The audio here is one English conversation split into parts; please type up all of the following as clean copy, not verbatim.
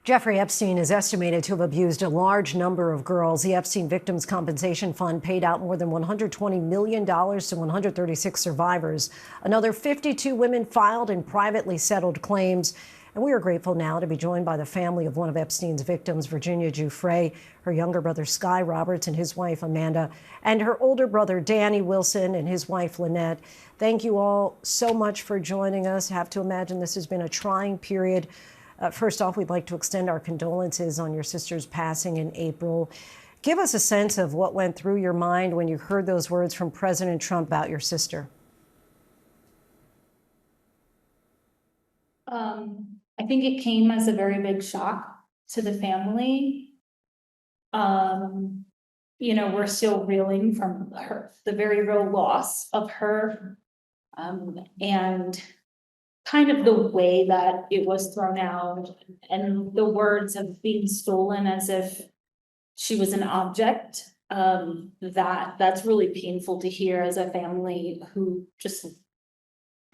Jeffrey Epstein is estimated to have abused a large number of girls. The Epstein Victims Compensation Fund paid out more than $120 million to 136 survivors. Another 52 women filed and privately settled claims. And we are grateful now to be joined by the family of one of Epstein's victims, Virginia Giuffre, her younger brother, Sky Roberts, and his wife, Amanda, and her older brother, Danny Wilson, and his wife, Lynette. Thank you all so much for joining us. I have to imagine this has been a trying period. First off, we'd like to extend our condolences on your sister's passing in April. Give us a sense of what went through your mind when you heard those words from President Trump about your sister. I think it came as a very big shock to the family. We're still reeling from the very real loss of her, and kind of the way that it was thrown out and the words of being stolen as if she was an object. That's really painful to hear as a family who just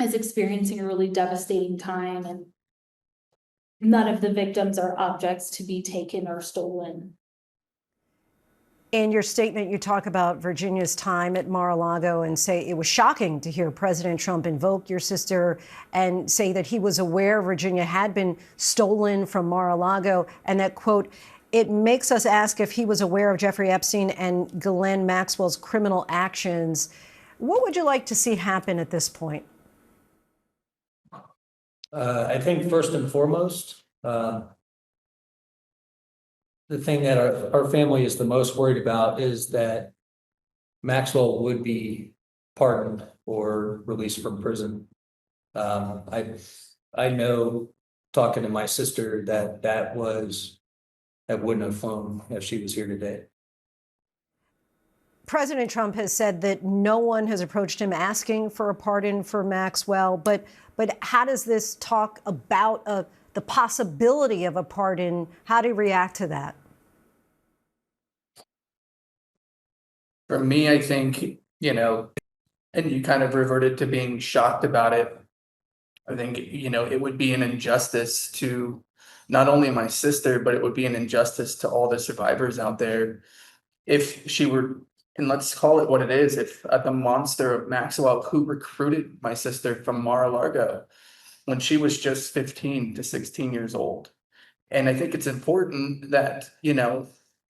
is experiencing a really devastating time, and none of the victims are objects to be taken or stolen. In your statement, you talk about Virginia's time at Mar-a-Lago and say it was shocking to hear President Trump invoke your sister and say that he was aware Virginia had been stolen from Mar-a-Lago, and that, quote, it makes us ask if he was aware of Jeffrey Epstein and Ghislaine Maxwell's criminal actions. What would you like to see happen at this point? I think first and foremost, the thing that our family is the most worried about is that Maxwell would be pardoned or released from prison. I know, talking to my sister, that wouldn't have flown if she was here today. President Trump has said that no one has approached him asking for a pardon for Maxwell, but how does this talk about the possibility of a pardon? How do you react to that? For me, I think, and you kind of reverted to being shocked about it. I think, it would be an injustice to not only my sister, but it would be an injustice to all the survivors out there if she were, and let's call it what it is, if the monster of Maxwell, who recruited my sister from Mar-a-Lago when she was just 15 to 16 years old. And I think it's important that,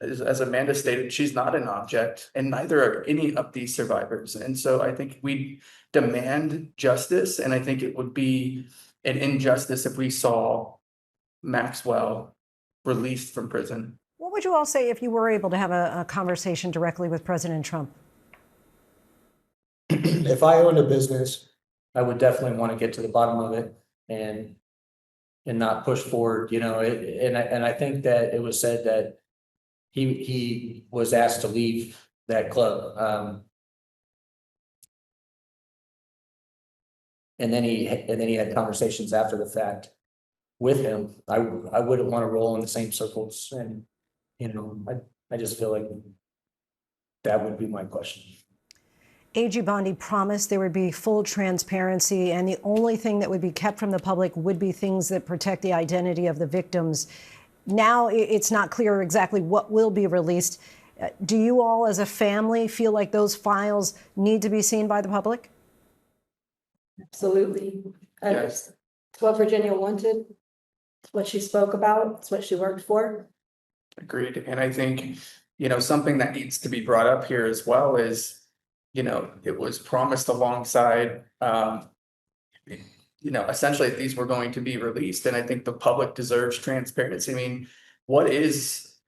as Amanda stated, she's not an object, and neither are any of these survivors. And so I think we demand justice, and I think it would be an injustice if we saw Maxwell released from prison. What would you all say if you were able to have a conversation directly with President Trump? If I owned a business, I would definitely want to get to the bottom of it and not push forward, and I think that it was said that he was asked to leave that club. And then he had conversations after the fact with him. I wouldn't want to roll in the same circles, and I just feel like that would be my question. AG Bondi promised there would be full transparency, and the only thing that would be kept from the public would be things that protect the identity of the victims. Now it's not clear exactly what will be released. Do you all as a family feel like those files need to be seen by the public? Absolutely. Yes. It's what Virginia wanted. It's what she spoke about. It's what she worked for. Agreed. And I think, something that needs to be brought up here as well is, it was promised alongside, essentially these were going to be released. And I think the public deserves transparency. I mean, what is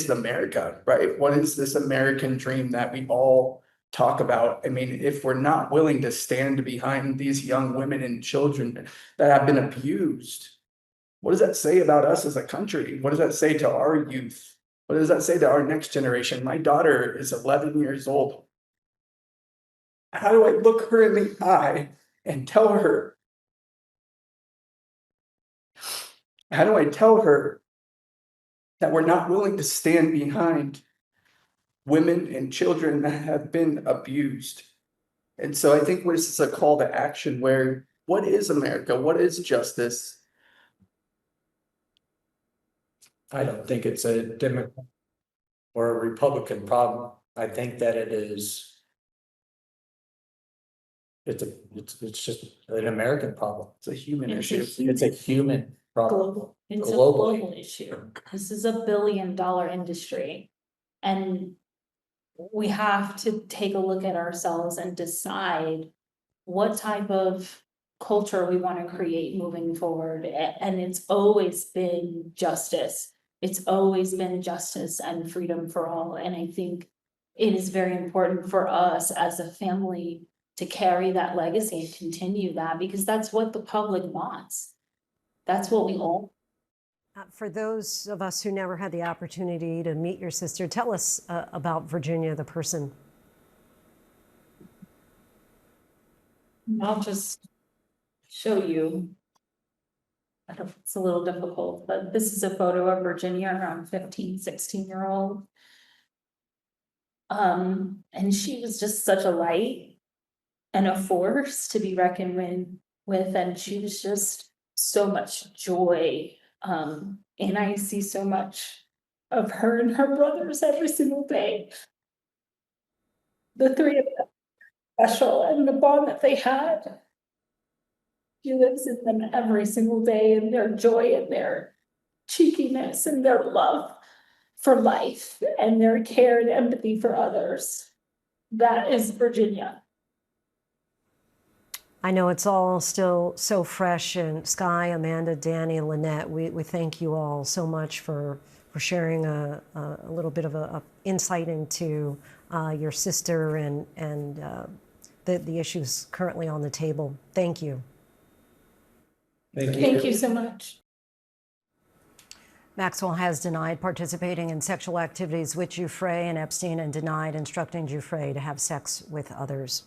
America, right? What is this American dream that we all talk about? I mean, if we're not willing to stand behind these young women and children that have been abused, what does that say about us as a country? What does that say to our youth? What does that say to our next generation? My daughter is 11 years old. How do I look her in the eye and tell her? How do I tell her that we're not willing to stand behind women and children that have been abused? And so I think this is a call to action where, what is America? What is justice? I don't think it's a Democrat or a Republican problem. I think that it is. It's just an American problem. It's a human It's a issue. It's a human problem. global, it's a Globally. global issue. This is a billion-dollar industry. And we have to take a look at ourselves and decide what type of culture we want to create moving forward. And it's always been justice. It's always been justice and freedom for all. And I think it is very important for us as a family to carry that legacy and continue that, because that's what the public wants. That's what we all. For those of us who never had the opportunity to meet your sister, tell us about Virginia, the person. I'll just show you. I don't, it's a little difficult, but this is a photo of Virginia around 15, 16-year-old. And she was just such a light and a force to be reckoned with, and she was just so much joy. And I see so much of her and her brothers every single day. The three of them special, and the bond that they had. She lives in them every single day, and their joy and their cheekiness and their love for life and their care and empathy for others. That is Virginia. I know it's all still so fresh, and Sky, Amanda, Danny, and Lynette, we thank you all so much for sharing a little bit of a insight into your sister and the issues currently on the table. Thank you. Thank you. Thank you so much. Maxwell has denied participating in sexual activities with Giuffre and Epstein, and denied instructing Giuffre to have sex with others.